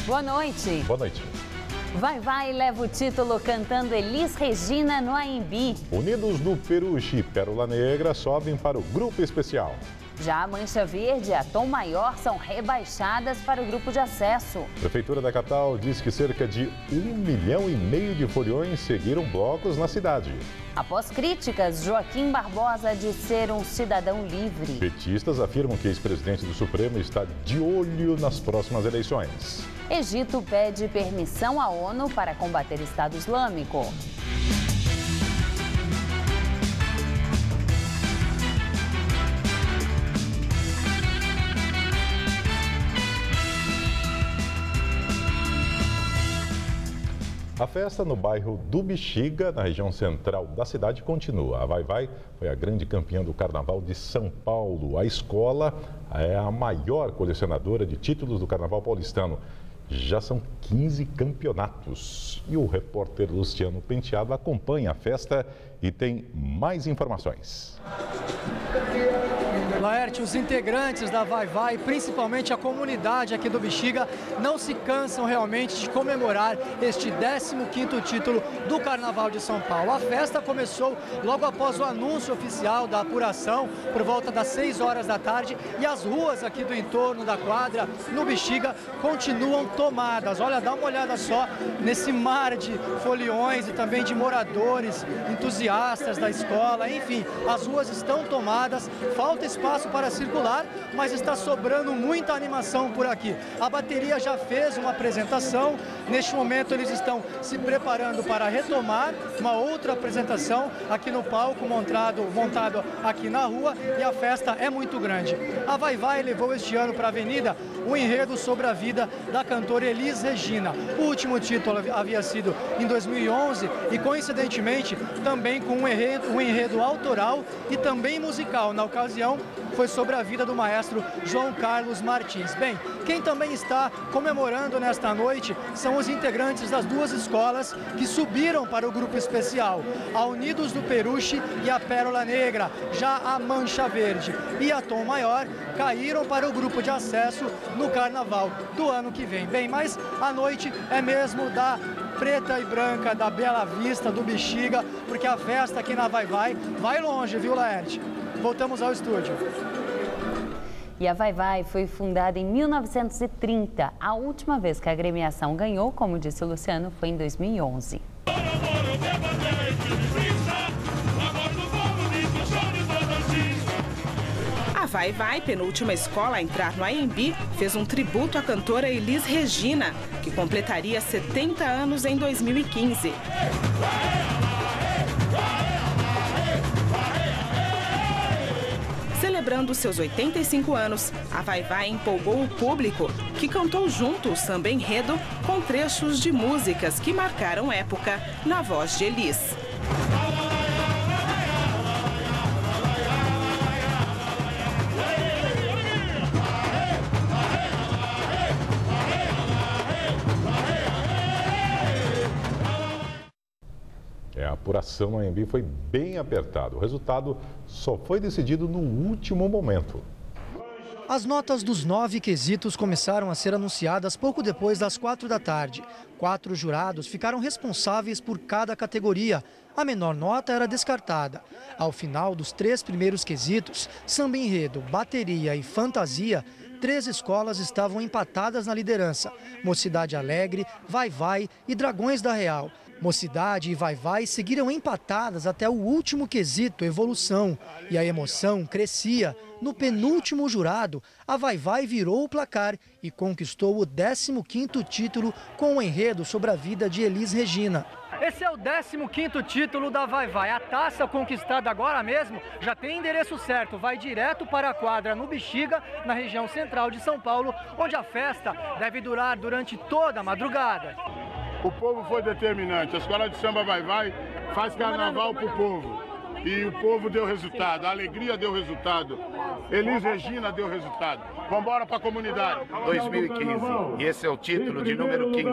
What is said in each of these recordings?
Boa noite. Boa noite. Vai leva o título cantando Elis Regina no AMB. Unidos do Peruche e Pérola Negra sobem para o grupo especial. Já a Mancha Verde e a Tom Maior são rebaixadas para o grupo de acesso. A Prefeitura da capital diz que cerca de 1,5 milhão de foliões seguiram blocos na cidade. Após críticas, Joaquim Barbosa diz ser um cidadão livre. Petistas afirmam que o ex-presidente do Supremo está de olho nas próximas eleições. Egito pede permissão à ONU para combater Estado Islâmico. A festa no bairro do Bexiga, na região central da cidade, continua. A Vai foi a grande campeã do Carnaval de São Paulo. A escola é a maior colecionadora de títulos do Carnaval paulistano. Já são 15 campeonatos. E o repórter Luciano Penteado acompanha a festa e tem mais informações. Laerte, os integrantes da Vai, principalmente a comunidade aqui do Bexiga, não se cansam realmente de comemorar este 15º título do Carnaval de São Paulo. A festa começou logo após o anúncio oficial da apuração, por volta das 6 horas da tarde, e as ruas aqui do entorno da quadra, no Bexiga, continuam tomadas. Olha, dá uma olhada só nesse mar de foliões e também de moradores, entusiastas da escola, enfim, as ruas estão tomadas, falta espaço para circular, mas está sobrando muita animação por aqui. A bateria já fez uma apresentação, neste momento eles estão se preparando para retomar uma outra apresentação aqui no palco montado aqui na rua, e a festa é muito grande. A Vai levou este ano para a avenida um enredo sobre a vida da cantora Elis Regina. O último título havia sido em 2011 e, coincidentemente, também com um enredo autoral e também musical. Na ocasião, foi sobre a vida do maestro João Carlos Martins. Bem, quem também está comemorando nesta noite são os integrantes das duas escolas que subiram para o grupo especial, a Unidos do Peruche e a Pérola Negra. Já a Mancha Verde e a Tom Maior caíram para o grupo de acesso no Carnaval do ano que vem. Bem, mas a noite é mesmo da preta e branca, da Bela Vista, do Bexiga, porque a festa aqui na vai longe, viu, Laerte? Voltamos ao estúdio. E a Vai foi fundada em 1930. A última vez que a agremiação ganhou, como disse o Luciano, foi em 2011. A Vai, penúltima escola a entrar no AMB, fez um tributo à cantora Elis Regina, que completaria 70 anos em 2015. Celebrando seus 85 anos, a Vai empolgou o público, que cantou junto o samba enredo com trechos de músicas que marcaram época na voz de Elis. A apuração no AMB foi bem apertada. O resultado só foi decidido no último momento. As notas dos 9 quesitos começaram a ser anunciadas pouco depois das 4 da tarde. 4 jurados ficaram responsáveis por cada categoria. A menor nota era descartada. Ao final dos 3 primeiros quesitos, samba enredo, bateria e fantasia, 3 escolas estavam empatadas na liderança: Mocidade Alegre, Vai e Dragões da Real. Mocidade e Vai seguiram empatadas até o último quesito, evolução. E a emoção crescia. No penúltimo jurado, a Vai virou o placar e conquistou o 15º título com o enredo sobre a vida de Elis Regina. Esse é o 15º título da Vai. A taça conquistada agora mesmo já tem endereço certo. Vai direto para a quadra no Bexiga, na região central de São Paulo, onde a festa deve durar durante toda a madrugada. O povo foi determinante. A escola de samba Vai faz carnaval para o povo. E o povo deu resultado, a alegria deu resultado, Elis Regina deu resultado. Vamos embora para a comunidade. 2015, e esse é o título de número 15.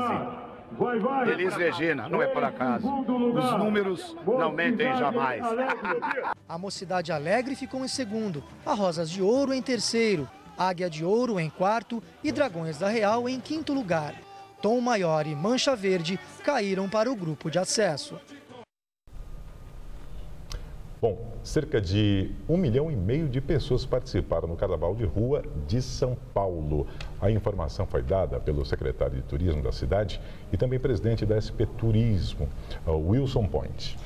Elis Regina, não é por acaso. Os números não mentem jamais. A Mocidade Alegre ficou em segundo, a Rosas de Ouro em terceiro, Águia de Ouro em quarto e Dragões da Real em quinto lugar. Tom Maior e Mancha Verde caíram para o grupo de acesso. Bom, cerca de 1,5 milhão de pessoas participaram no Carnaval de Rua de São Paulo. A informação foi dada pelo secretário de Turismo da cidade e também presidente da SP Turismo, Wilson Point.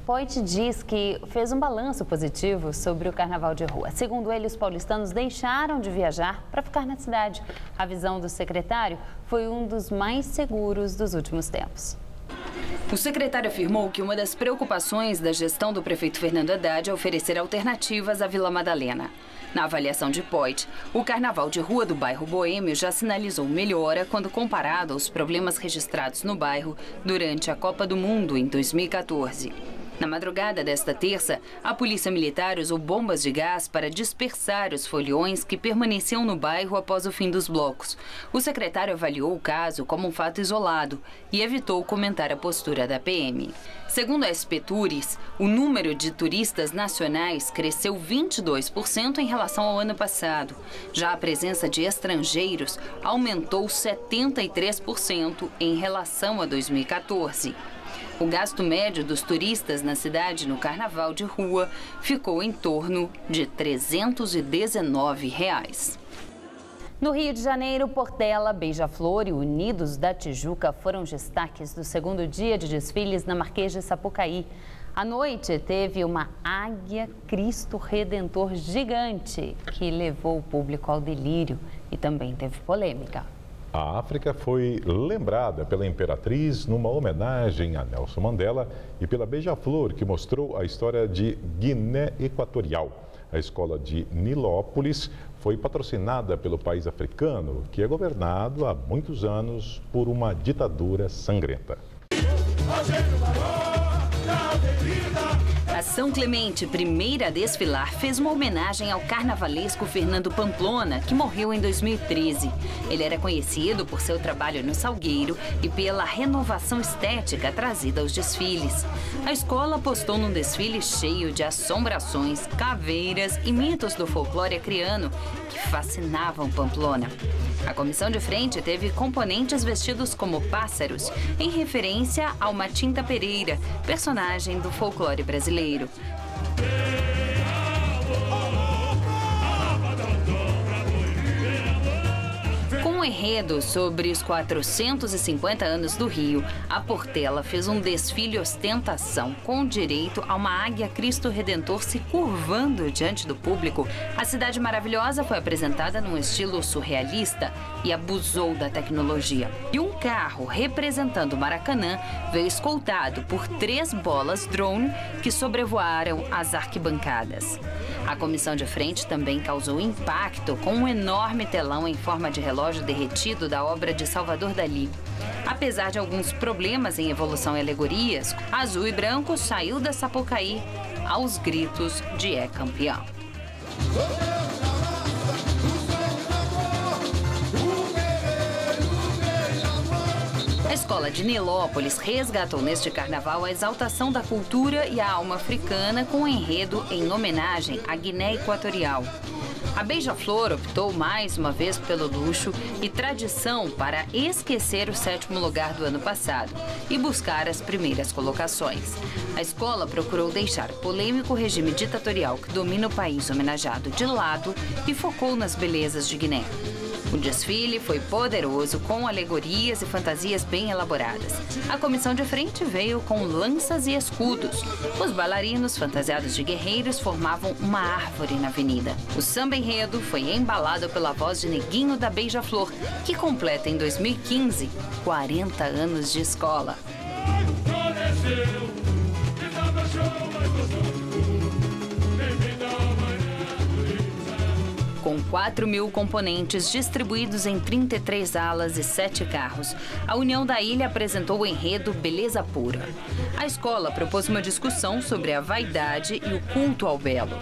Point diz que fez um balanço positivo sobre o Carnaval de Rua. Segundo ele, os paulistanos deixaram de viajar para ficar na cidade. A visão do secretário foi um dos mais seguros dos últimos tempos. O secretário afirmou que uma das preocupações da gestão do prefeito Fernando Haddad é oferecer alternativas à Vila Madalena. Na avaliação de Point, o carnaval de rua do bairro Boêmio já sinalizou melhora quando comparado aos problemas registrados no bairro durante a Copa do Mundo em 2014. Na madrugada desta terça, a Polícia Militar usou bombas de gás para dispersar os foliões que permaneciam no bairro após o fim dos blocos. O secretário avaliou o caso como um fato isolado e evitou comentar a postura da PM. Segundo a SP Tours, o número de turistas nacionais cresceu 22% em relação ao ano passado. Já a presença de estrangeiros aumentou 73% em relação a 2014. O gasto médio dos turistas na cidade no Carnaval de Rua ficou em torno de R$ 319. No Rio de Janeiro, Portela, Beija-Flor e Unidos da Tijuca foram os destaques do segundo dia de desfiles na Marquês de Sapucaí. À noite, teve uma Águia Cristo Redentor gigante, que levou o público ao delírio e também teve polêmica. A África foi lembrada pela Imperatriz numa homenagem a Nelson Mandela e pela Beija-Flor, que mostrou a história de Guiné Equatorial. A escola de Nilópolis foi patrocinada pelo país africano, que é governado há muitos anos por uma ditadura sangrenta. A São Clemente, primeira a desfilar, fez uma homenagem ao carnavalesco Fernando Pamplona, que morreu em 2013. Ele era conhecido por seu trabalho no Salgueiro e pela renovação estética trazida aos desfiles. A escola apostou num desfile cheio de assombrações, caveiras e mitos do folclore acriano que fascinavam Pamplona. A comissão de frente teve componentes vestidos como pássaros, em referência ao Matinta Pereira, personagem do folclore brasileiro. Com um enredo sobre os 450 anos do Rio, a Portela fez um desfile ostentação com direito a uma Águia Cristo Redentor se curvando diante do público. A Cidade Maravilhosa foi apresentada num estilo surrealista e abusou da tecnologia. E um carro representando o Maracanã veio escoltado por 3 bolas drone que sobrevoaram as arquibancadas. A comissão de frente também causou impacto com um enorme telão em forma de relógio derretido da obra de Salvador Dalí. Apesar de alguns problemas em evolução e alegorias, Azul e Branco saiu da Sapucaí aos gritos de "é campeão". A escola de Nilópolis resgatou neste carnaval a exaltação da cultura e a alma africana com um enredo em homenagem à Guiné Equatorial. A Beija-Flor optou mais uma vez pelo luxo e tradição para esquecer o 7º lugar do ano passado e buscar as primeiras colocações. A escola procurou deixar o polêmico regime ditatorial que domina o país homenageado de lado e focou nas belezas de Guiné. O desfile foi poderoso, com alegorias e fantasias bem elaboradas. A comissão de frente veio com lanças e escudos. Os bailarinos, fantasiados de guerreiros, formavam uma árvore na avenida. O samba enredo foi embalado pela voz de Neguinho da Beija-Flor, que completa em 2015 40 anos de escola. Com 4.000 componentes distribuídos em 33 alas e 7 carros, a União da Ilha apresentou o enredo Beleza Pura. A escola propôs uma discussão sobre a vaidade e o culto ao belo.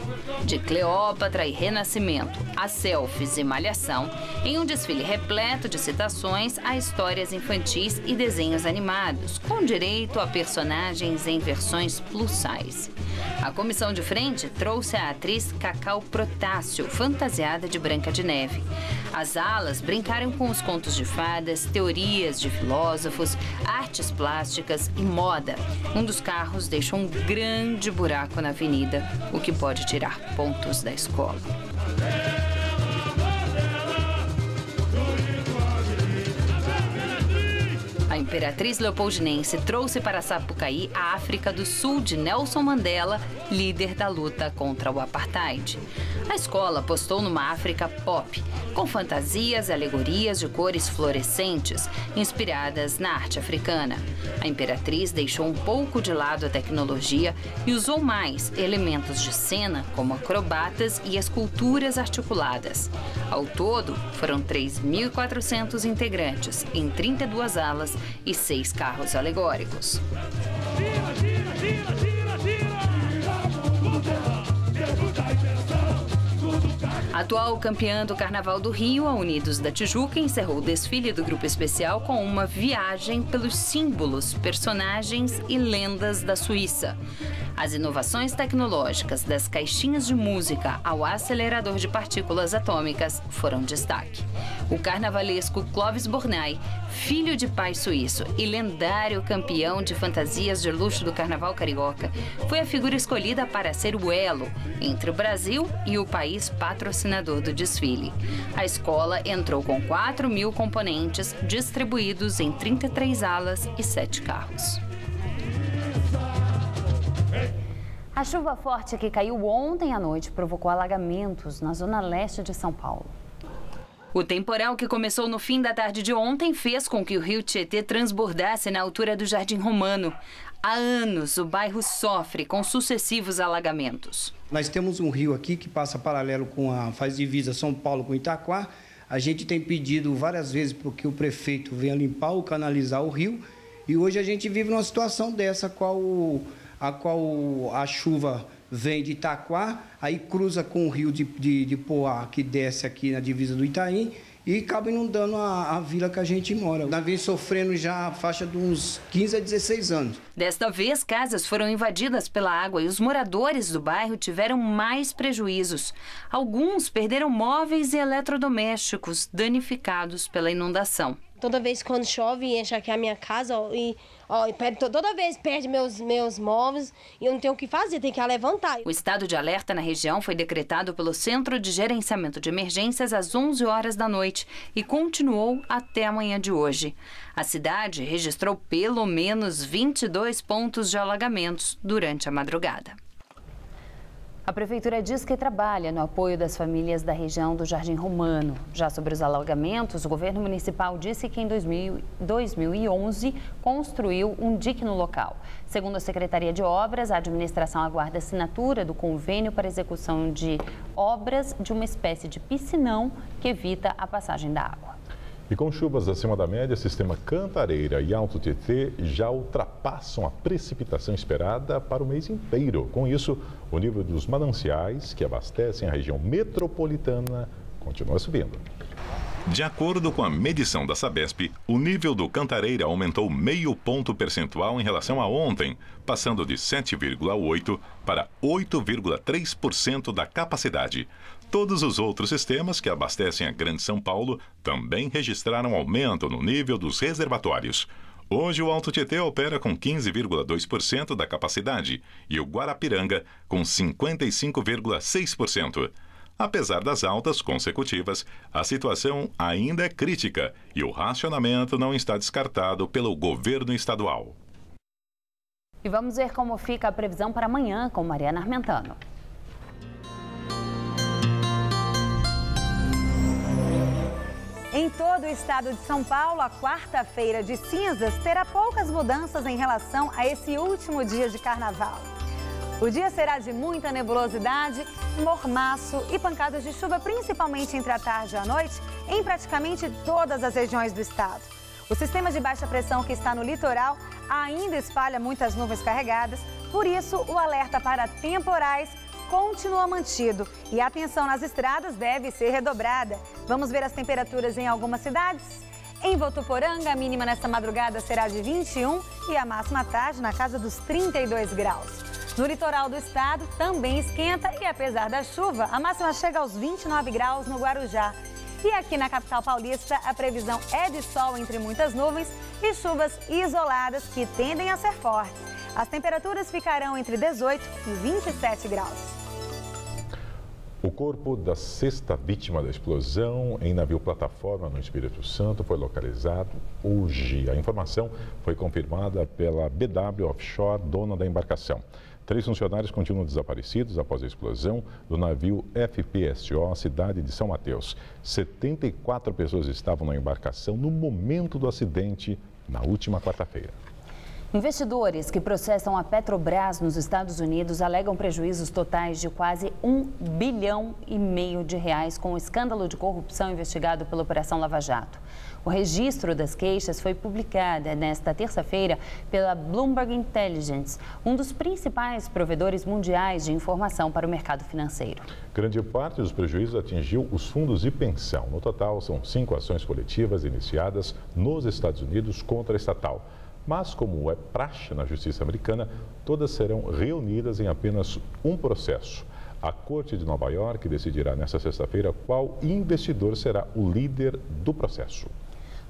De Cleópatra e Renascimento a selfies e malhação, em um desfile repleto de citações a histórias infantis e desenhos animados, com direito a personagens em versões plus size. A comissão de frente trouxe a atriz Cacau Protásio, fantasiada inspirada de Branca de Neve. As alas brincaram com os contos de fadas, teorias de filósofos, artes plásticas e moda. Um dos carros deixou um grande buraco na avenida, o que pode tirar pontos da escola. A Imperatriz Leopoldinense trouxe para Sapucaí a África do Sul de Nelson Mandela, líder da luta contra o apartheid. A escola apostou numa África pop, com fantasias e alegorias de cores fluorescentes, inspiradas na arte africana. A Imperatriz deixou um pouco de lado a tecnologia e usou mais elementos de cena, como acrobatas e esculturas articuladas. Ao todo, foram 3.400 integrantes, em 32 alas e 6 carros alegóricos. Atual campeã do Carnaval do Rio, a Unidos da Tijuca encerrou o desfile do Grupo Especial com uma viagem pelos símbolos, personagens e lendas da Suíça. As inovações tecnológicas das caixinhas de música ao acelerador de partículas atômicas foram destaque. O carnavalesco Clóvis Bornai, filho de pai suíço e lendário campeão de fantasias de luxo do Carnaval Carioca, foi a figura escolhida para ser o elo entre o Brasil e o país patrocinador do desfile. A escola entrou com 4.000 componentes distribuídos em 33 alas e 7 carros. A chuva forte que caiu ontem à noite provocou alagamentos na zona leste de São Paulo. O temporal que começou no fim da tarde de ontem fez com que o rio Tietê transbordasse na altura do Jardim Romano. Há anos, o bairro sofre com sucessivos alagamentos. Nós temos um rio aqui que passa paralelo faz divisa São Paulo com Itaquá. A gente tem pedido várias vezes para que o prefeito venha limpar ou canalizar o rio. E hoje a gente vive numa situação dessa, a qual a chuva vem de Itaquá, aí cruza com o rio de Poá, que desce aqui na divisa do Itaim, e acaba inundando a vila que a gente mora. Nós vem sofrendo já a faixa de uns 15 a 16 anos. Desta vez, casas foram invadidas pela água e os moradores do bairro tiveram mais prejuízos. Alguns perderam móveis e eletrodomésticos danificados pela inundação. Toda vez quando chove, enche aqui a minha casa, toda vez perde meus móveis e eu não tenho o que fazer, tem que levantar. O estado de alerta na região foi decretado pelo Centro de Gerenciamento de Emergências às 11 horas da noite e continuou até a manhã de hoje. A cidade registrou pelo menos 22 pontos de alagamentos durante a madrugada. A Prefeitura diz que trabalha no apoio das famílias da região do Jardim Romano. Já sobre os alagamentos, o governo municipal disse que em 2011 construiu um dique no local. Segundo a Secretaria de Obras, a administração aguarda a assinatura do convênio para execução de obras de uma espécie de piscinão que evita a passagem da água. E com chuvas acima da média, sistema Cantareira e Alto Tietê já ultrapassam a precipitação esperada para o mês inteiro. Com isso, o nível dos mananciais que abastecem a região metropolitana continua subindo. De acordo com a medição da Sabesp, o nível do Cantareira aumentou meio ponto percentual em relação a ontem, passando de 7,8% para 8,3% da capacidade. Todos os outros sistemas que abastecem a Grande São Paulo também registraram aumento no nível dos reservatórios. Hoje, o Alto Tietê opera com 15,2% da capacidade e o Guarapiranga com 55,6%. Apesar das altas consecutivas, a situação ainda é crítica e o racionamento não está descartado pelo governo estadual. E vamos ver como fica a previsão para amanhã com Mariana Armentano. Em todo o estado de São Paulo, a quarta-feira de cinzas terá poucas mudanças em relação a esse último dia de carnaval. O dia será de muita nebulosidade, mormaço e pancadas de chuva, principalmente entre a tarde e a noite, em praticamente todas as regiões do estado. O sistema de baixa pressão que está no litoral ainda espalha muitas nuvens carregadas, por isso o alerta para temporais continua mantido e a atenção nas estradas deve ser redobrada. Vamos ver as temperaturas em algumas cidades? Em Votuporanga, a mínima nesta madrugada será de 21 e a máxima à tarde na casa dos 32 graus. No litoral do estado também esquenta e, apesar da chuva, a máxima chega aos 29 graus no Guarujá. E aqui na capital paulista, a previsão é de sol entre muitas nuvens e chuvas isoladas que tendem a ser fortes. As temperaturas ficarão entre 18 e 27 graus. O corpo da sexta vítima da explosão em navio-plataforma no Espírito Santo foi localizado hoje. A informação foi confirmada pela BW Offshore, dona da embarcação. 3 funcionários continuam desaparecidos após a explosão do navio FPSO Cidade de São Mateus. 74 pessoas estavam na embarcação no momento do acidente na última quarta-feira. Investidores que processam a Petrobras nos Estados Unidos alegam prejuízos totais de quase R$1,5 bilhão de reais com o escândalo de corrupção investigado pela Operação Lava Jato. O registro das queixas foi publicado nesta terça-feira pela Bloomberg Intelligence, um dos principais provedores mundiais de informação para o mercado financeiro. Grande parte dos prejuízos atingiu os fundos de pensão. No total, são 5 ações coletivas iniciadas nos Estados Unidos contra a estatal. Mas, como é praxe na justiça americana, todas serão reunidas em apenas um processo. A Corte de Nova York decidirá nesta sexta-feira qual investidor será o líder do processo.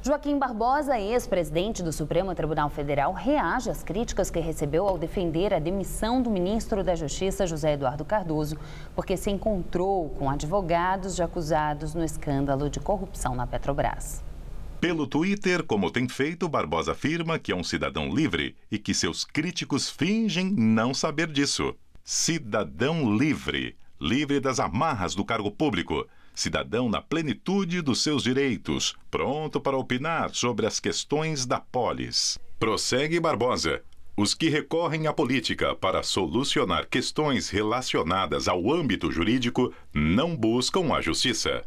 Joaquim Barbosa, ex-presidente do Supremo Tribunal Federal, reage às críticas que recebeu ao defender a demissão do ministro da Justiça, José Eduardo Cardoso, porque se encontrou com advogados de acusados no escândalo de corrupção na Petrobras. Pelo Twitter, como tem feito, Barbosa afirma que é um cidadão livre e que seus críticos fingem não saber disso. Cidadão livre, livre das amarras do cargo público, cidadão na plenitude dos seus direitos, pronto para opinar sobre as questões da polis. Prossegue Barbosa. Os que recorrem à política para solucionar questões relacionadas ao âmbito jurídico não buscam a justiça.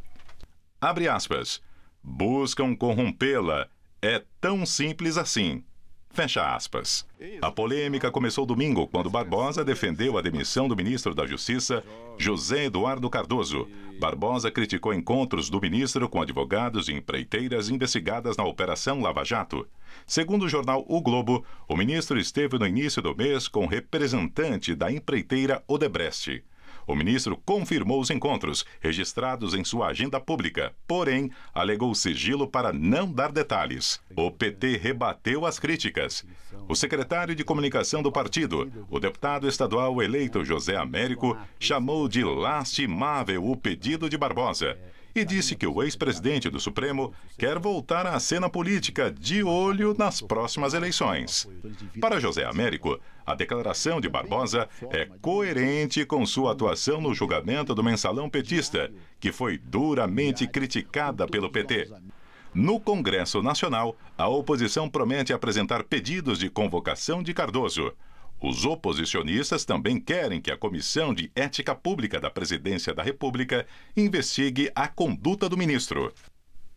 Abre aspas. Buscam corrompê-la. É tão simples assim. Fecha aspas. A polêmica começou domingo, quando Barbosa defendeu a demissão do ministro da Justiça, José Eduardo Cardoso. Barbosa criticou encontros do ministro com advogados e empreiteiras investigadas na Operação Lava Jato. Segundo o jornal O Globo, o ministro esteve no início do mês com representante da empreiteira Odebrecht. O ministro confirmou os encontros, registrados em sua agenda pública, porém, alegou sigilo para não dar detalhes. O PT rebateu as críticas. O secretário de comunicação do partido, o deputado estadual eleito José Américo, chamou de lastimável o pedido de Barbosa e disse que o ex-presidente do Supremo quer voltar à cena política de olho nas próximas eleições. Para José Américo, a declaração de Barbosa é coerente com sua atuação no julgamento do mensalão petista, que foi duramente criticada pelo PT. No Congresso Nacional, a oposição promete apresentar pedidos de convocação de Cardoso. Os oposicionistas também querem que a Comissão de Ética Pública da Presidência da República investigue a conduta do ministro.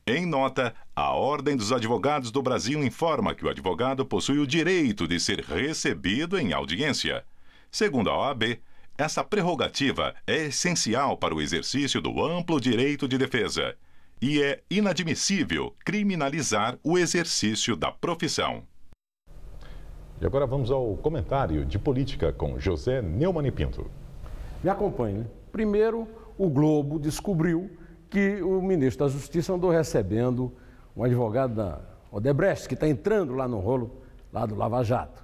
Em nota, a Ordem dos Advogados do Brasil informa que o advogado possui o direito de ser recebido em audiência. Segundo a OAB, essa prerrogativa é essencial para o exercício do amplo direito de defesa e é inadmissível criminalizar o exercício da profissão. E agora vamos ao comentário de política com José Neumann e Pinto. Me acompanhe, né? Primeiro, o Globo descobriu que o ministro da Justiça andou recebendo um advogado da Odebrecht, que está entrando lá no rolo lá do Lava Jato.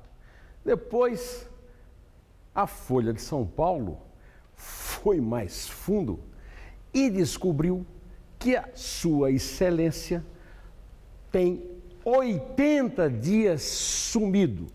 Depois, a Folha de São Paulo foi mais fundo e descobriu que a Sua Excelência tem 80 dias sumidos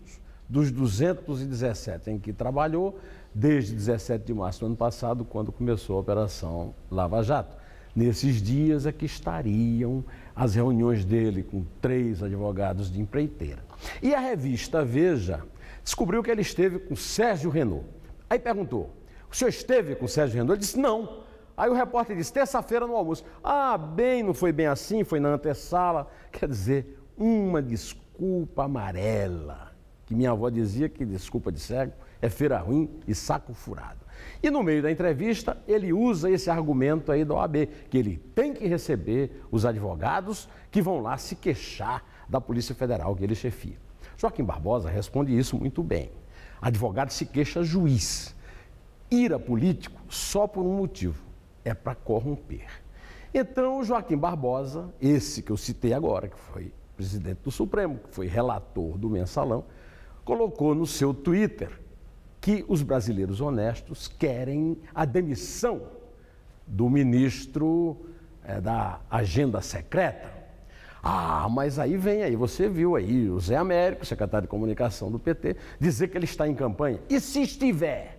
dos 217 em que trabalhou desde 17 de março do ano passado, quando começou a Operação Lava Jato. Nesses dias é que estariam as reuniões dele com 3 advogados de empreiteira. E a revista Veja descobriu que ele esteve com Sérgio Renault. Aí perguntou, o senhor esteve com Sérgio Renault? Ele disse, não. Aí o repórter disse, terça-feira no almoço. Ah, bem, não foi bem assim, foi na antessala. Quer dizer, uma desculpa amarela, que minha avó dizia que desculpa de cego é feira ruim e saco furado. E no meio da entrevista, ele usa esse argumento aí da OAB, que ele tem que receber os advogados que vão lá se queixar da Polícia Federal que ele chefia. Joaquim Barbosa responde isso muito bem. Advogado se queixa juiz. Ira político só por um motivo, é para corromper. Então, o Joaquim Barbosa, esse que eu citei agora, que foi presidente do Supremo, que foi relator do Mensalão, colocou no seu Twitter que os brasileiros honestos querem a demissão do ministro da Agenda Secreta. Ah, mas aí você viu aí o Zé Américo, secretário de Comunicação do PT, dizer que ele está em campanha. E se estiver?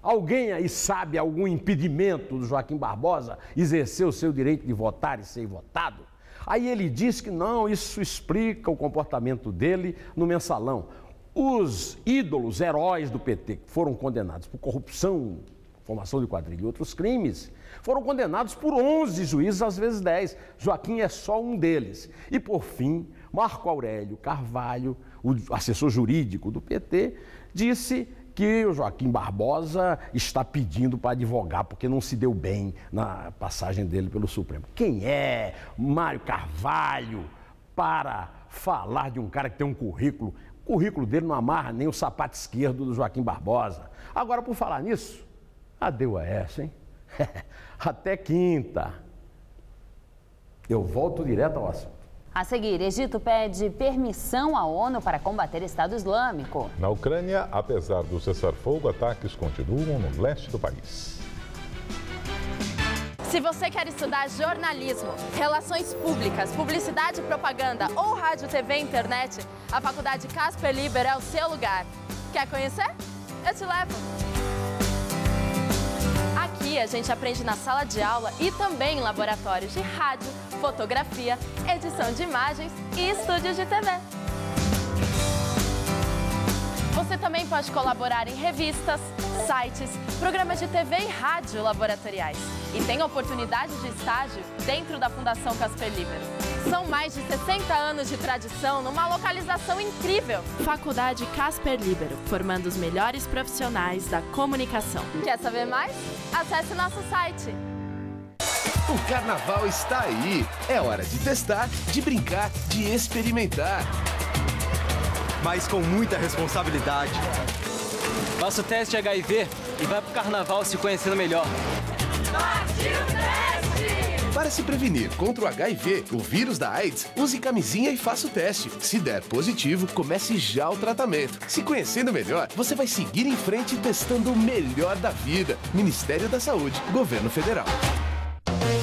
Alguém aí sabe algum impedimento do Joaquim Barbosa exercer o seu direito de votar e ser votado? Aí ele diz que não, isso explica o comportamento dele no Mensalão. Os ídolos, heróis do PT, que foram condenados por corrupção, formação de quadrilha e outros crimes, foram condenados por 11 juízes, às vezes 10. Joaquim é só um deles. E, por fim, Marco Aurélio Carvalho, o assessor jurídico do PT, disse que o Joaquim Barbosa está pedindo para advogar porque não se deu bem na passagem dele pelo Supremo. Quem é Mário Carvalho para falar de um cara que tem um currículo? O currículo dele não amarra nem o sapato esquerdo do Joaquim Barbosa. Agora, por falar nisso, adeu a essa, hein? Até quinta. Eu volto direto ao assunto. A seguir, Egito pede permissão à ONU para combater Estado Islâmico. Na Ucrânia, apesar do cessar-fogo, ataques continuam no leste do país. Se você quer estudar jornalismo, relações públicas, publicidade e propaganda ou rádio, TV e internet, a Faculdade Casper Libero é o seu lugar. Quer conhecer? Eu te levo! Aqui a gente aprende na sala de aula e também em laboratórios de rádio, fotografia, edição de imagens e estúdios de TV. Você também pode colaborar em revistas, sites, programas de TV e rádio laboratoriais. E tem oportunidade de estágio dentro da Fundação Casper Libero. São mais de 60 anos de tradição numa localização incrível. Faculdade Casper Libero, formando os melhores profissionais da comunicação. Quer saber mais? Acesse nosso site. O carnaval está aí. É hora de testar, de brincar, de experimentar. Mas com muita responsabilidade. Faça o teste HIV e vai pro carnaval se conhecendo melhor. Partiu teste! Para se prevenir contra o HIV, o vírus da AIDS, use camisinha e faça o teste. Se der positivo, comece já o tratamento. Se conhecendo melhor, você vai seguir em frente testando o melhor da vida. Ministério da Saúde, Governo Federal.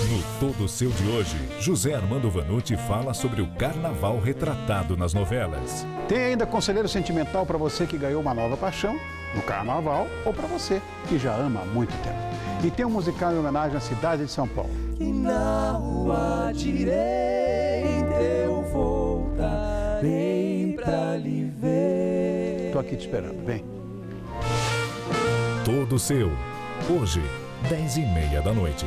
No Todo Seu de hoje, José Armando Vanucci fala sobre o carnaval retratado nas novelas. Tem ainda conselheiro sentimental para você que ganhou uma nova paixão no carnaval ou para você que já ama há muito tempo. E tem um musical em homenagem à cidade de São Paulo. E na rua direita eu voltarei pra lhe ver. Tô aqui te esperando, vem. Todo Seu, hoje, 10h30 da noite.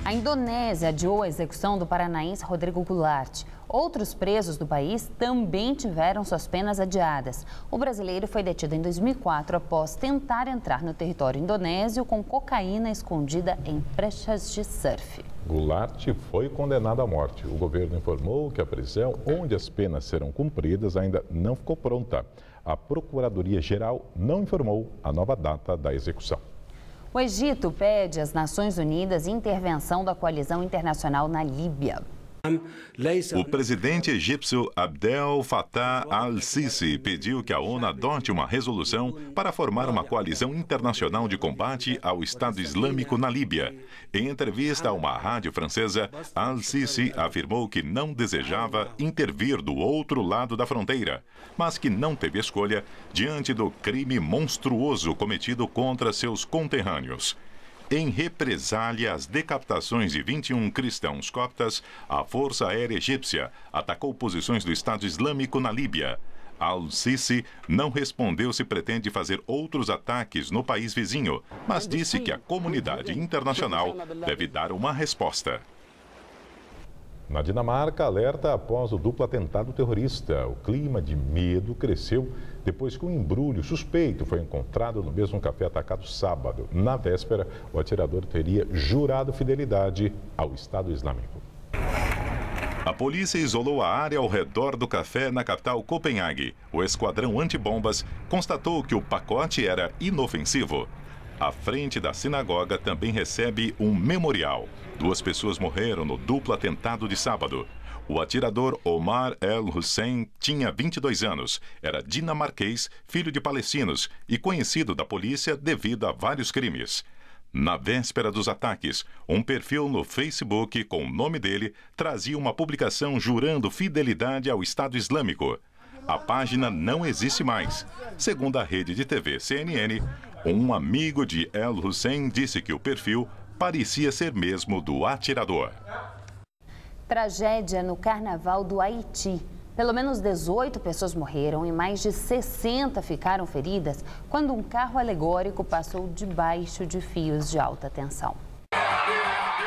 A Indonésia adiou a execução do paranaense Rodrigo Goulart. Outros presos do país também tiveram suas penas adiadas. O brasileiro foi detido em 2004 após tentar entrar no território indonésio com cocaína escondida em pranchas de surf. Goulart foi condenado à morte. O governo informou que a prisão, onde as penas serão cumpridas, ainda não ficou pronta. A Procuradoria-Geral não informou a nova data da execução. O Egito pede às Nações Unidas intervenção da coalizão internacional na Líbia. O presidente egípcio Abdel Fattah al-Sisi pediu que a ONU adote uma resolução para formar uma coalizão internacional de combate ao Estado Islâmico na Líbia. Em entrevista a uma rádio francesa, al-Sisi afirmou que não desejava intervir do outro lado da fronteira, mas que não teve escolha diante do crime monstruoso cometido contra seus conterrâneos. Em represália às decapitações de 21 cristãos coptas, a Força Aérea Egípcia atacou posições do Estado Islâmico na Líbia. Al-Sisi não respondeu se pretende fazer outros ataques no país vizinho, mas disse que a comunidade internacional deve dar uma resposta. Na Dinamarca, alerta após o duplo atentado terrorista. O clima de medo cresceu depois que um embrulho suspeito foi encontrado no mesmo café atacado sábado. Na véspera, o atirador teria jurado fidelidade ao Estado Islâmico. A polícia isolou a área ao redor do café na capital Copenhague. O esquadrão antibombas constatou que o pacote era inofensivo. A frente da sinagoga também recebe um memorial. 2 pessoas morreram no duplo atentado de sábado. O atirador Omar El-Hussein tinha 22 anos, era dinamarquês, filho de palestinos e conhecido da polícia devido a vários crimes. Na véspera dos ataques, um perfil no Facebook com o nome dele trazia uma publicação jurando fidelidade ao Estado Islâmico. A página não existe mais. Segundo a rede de TV CNN, um amigo de El-Hussein disse que o perfil parecia ser mesmo do atirador. Tragédia no Carnaval do Haiti. Pelo menos 18 pessoas morreram e mais de 60 ficaram feridas quando um carro alegórico passou debaixo de fios de alta tensão.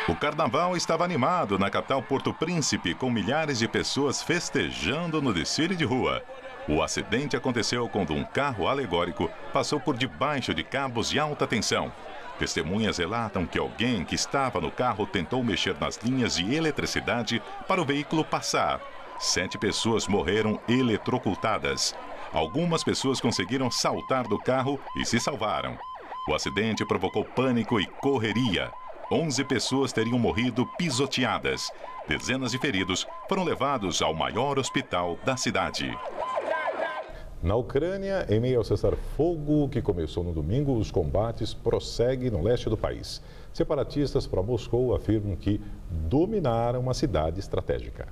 O carnaval estava animado na capital Porto Príncipe, com milhares de pessoas festejando no desfile de rua. O acidente aconteceu quando um carro alegórico passou por debaixo de cabos de alta tensão. Testemunhas relatam que alguém que estava no carro tentou mexer nas linhas de eletricidade para o veículo passar. 7 pessoas morreram eletrocutadas. Algumas pessoas conseguiram saltar do carro e se salvaram. O acidente provocou pânico e correria. 11 pessoas teriam morrido pisoteadas. Dezenas de feridos foram levados ao maior hospital da cidade. Na Ucrânia, em meio ao cessar-fogo que começou no domingo, os combates prosseguem no leste do país. Separatistas pró-Moscou afirmam que dominaram a cidade estratégica.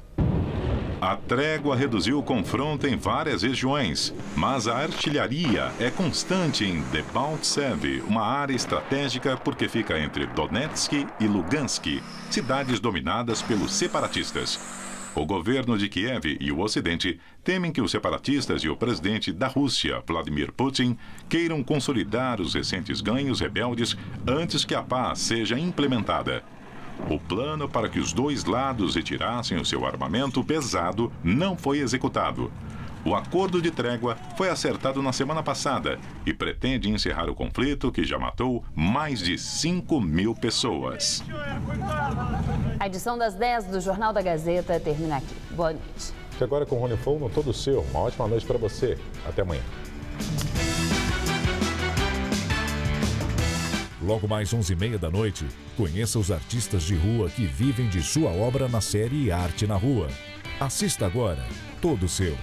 A trégua reduziu o confronto em várias regiões, mas a artilharia é constante em Debaltsev, uma área estratégica porque fica entre Donetsk e Lugansk, cidades dominadas pelos separatistas. O governo de Kiev e o Ocidente temem que os separatistas e o presidente da Rússia, Vladimir Putin, queiram consolidar os recentes ganhos rebeldes antes que a paz seja implementada. O plano para que os dois lados retirassem o seu armamento pesado não foi executado. O acordo de trégua foi acertado na semana passada e pretende encerrar o conflito que já matou mais de 5.000 pessoas. A edição das 10 do Jornal da Gazeta termina aqui. Boa noite. E agora com o Rony Fon no Todo Seu. Uma ótima noite para você. Até amanhã. Logo mais 11h30 da noite, conheça os artistas de rua que vivem de sua obra na série Arte na Rua. Assista agora Todo Seu.